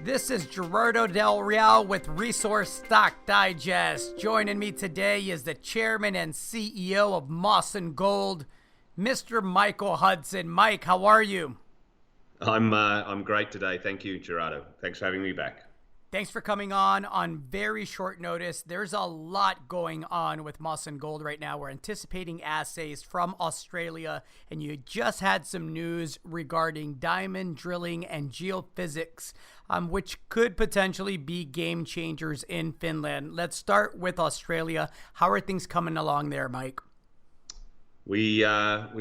This is Gerardo Del Real with Resource Stock Digest. Joining me today is the chairman and CEO of Mawson Gold, Mr. Michael Hudson. Mike, how are you? I'm great today. Thank you, Gerardo. Thanks for having me back. Thanks for coming on very short notice. There's a lot going on with Mawson Gold right now. We're anticipating assays from Australia, and you just had some news regarding diamond drilling and geophysics, which could potentially be game changers in Finland. Let's start with Australia. How are things coming along there, Mike? We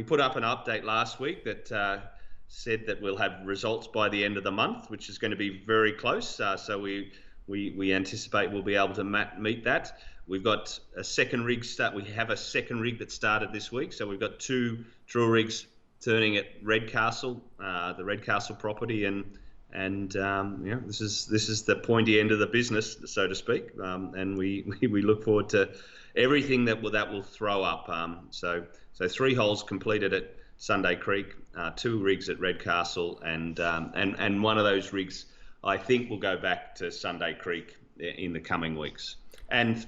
put up an update last week that said that we'll have results by the end of the month, which is going to be very close. So we anticipate we'll be able to meet that. We've got a second rig start. We have a second rig that started this week. So we've got two drill rigs turning at Redcastle, the Redcastle property, and this is the pointy end of the business, so to speak. And we look forward to everything that will throw up. So 3 holes completed at Sunday Creek, 2 rigs at Redcastle, and one of those rigs I think will go back to Sunday Creek in the coming weeks, and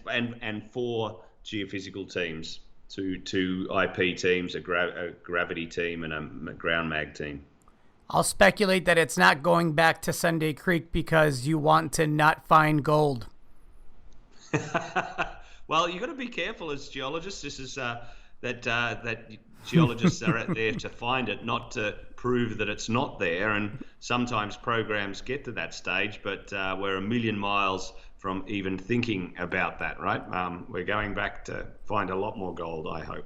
4 geophysical teams, two IP teams, a gravity team, and a ground mag team. I'll speculate that it's not going back to Sunday Creek because you want to not find gold. Well, you've got to be careful as geologists. This is that geologists are out there to find it, not to prove that it's not there. And sometimes programs get to that stage, but we're a million miles from even thinking about that, right? We're going back to find a lot more gold, I hope.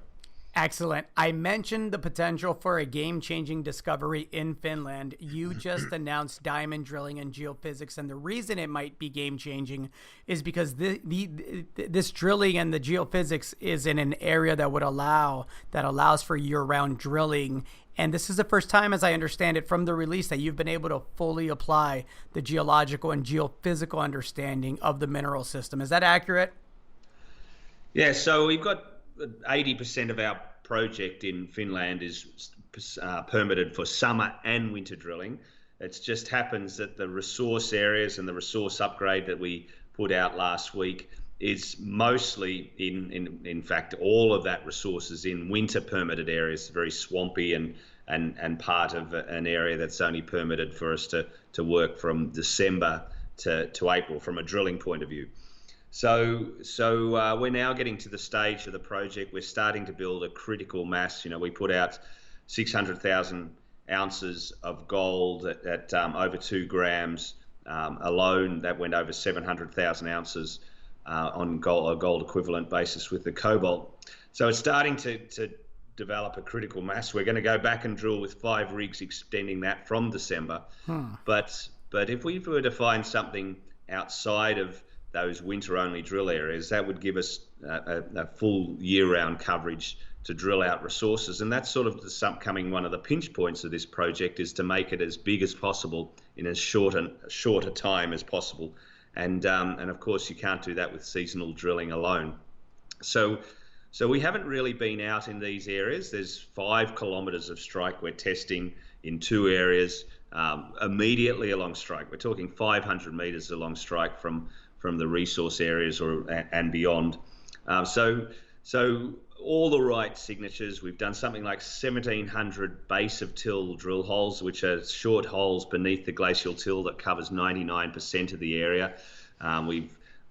Excellent. I mentioned the potential for a game-changing discovery in Finland. You just announced diamond drilling and geophysics, and the reason it might be game-changing is because this drilling and the geophysics is in an area that allows for year-round drilling. And this is the first time, as I understand it from the release, that you've been able to fully apply the geological and geophysical understanding of the mineral system. Is that accurate? Yeah, so we've got 80% of our project in Finland is permitted for summer and winter drilling. It just happens that the resource areas and the resource upgrade that we put out last week is mostly in fact, all of that resource is in winter permitted areas, very swampy and part of an area that's only permitted for us to work from December to April from a drilling point of view. So we're now getting to the stage of the project. We're starting to build a critical mass. We put out 600,000 ounces of gold at over 2 grams alone. That went over 700,000 ounces on a gold equivalent basis with the cobalt. So it's starting to develop a critical mass. We're going to go back and drill with 5 rigs, extending that from December. But if we were to find something outside of those winter-only drill areas, that would give us a full year-round coverage to drill out resources. And that's sort of coming one of the pinch points of this project, is to make it as big as possible in as short a time as possible. And of course, you can't do that with seasonal drilling alone. So we haven't really been out in these areas. There's 5 kilometres of strike we're testing in 2 areas immediately along strike. We're talking 500 metres along strike from the resource areas and beyond. So all the right signatures. We've done something like 1,700 base of till drill holes, which are short holes beneath the glacial till that covers 99% of the area.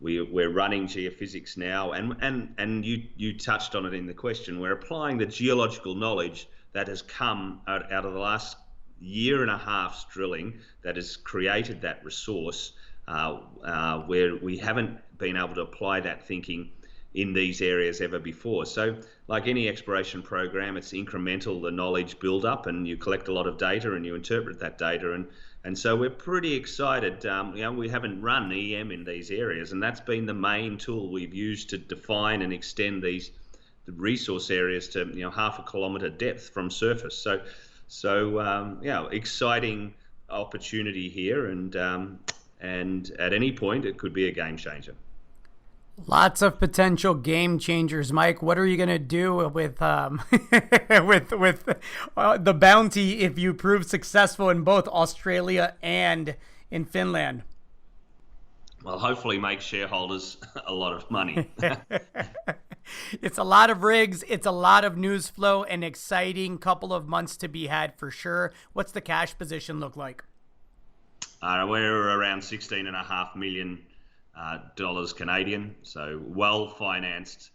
We're running geophysics now, and you touched on it in the question. We're applying the geological knowledge that has come out of the last year and a half's drilling that has created that resource, where we haven't been able to apply that thinking in these areas ever before. So like any exploration program, it's incremental, the knowledge build up, and you collect a lot of data and you interpret that data. And so we're pretty excited. We haven't run EM in these areas, and that's been the main tool we've used to define and extend the resource areas to half a kilometre depth from surface. So exciting opportunity here, and at any point it could be a game changer. Lots of potential game changers, Mike. What are you going to do with with the bounty if you prove successful in both Australia and in Finland? Well, hopefully make shareholders a lot of money. It's a lot of rigs. It's a lot of news flow. An exciting couple of months to be had for sure. What's the cash position look like? We're around $16.5 million dollars Canadian, so well financed.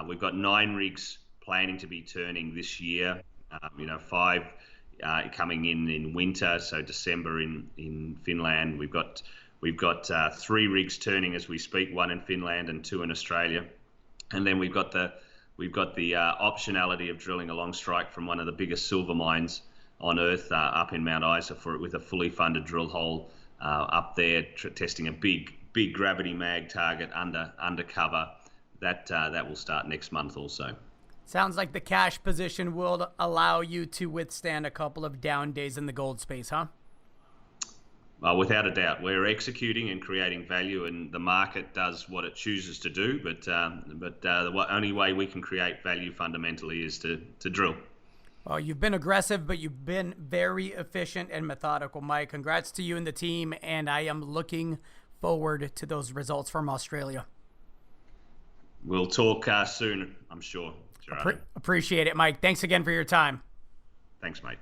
We've got 9 rigs planning to be turning this year. 5 coming in winter, so December in Finland. We've got 3 rigs turning as we speak, 1 in Finland and 2 in Australia. And then we've got the optionality of drilling a long strike from one of the biggest silver mines on Earth up in Mount Isa with a fully funded drill hole up there, testing a big gravity mag target undercover. That will start next month also. Sounds like the cash position will allow you to withstand a couple of down days in the gold space, huh? Without a doubt, we're executing and creating value, and the market does what it chooses to do. But the only way we can create value fundamentally is to drill. Well, you've been aggressive, but you've been very efficient and methodical, Mike. Congrats to you and the team, and I am looking forward to those results from Australia. We'll talk soon, I'm sure. Appreciate it, Mike. Thanks again for your time. Thanks, mate.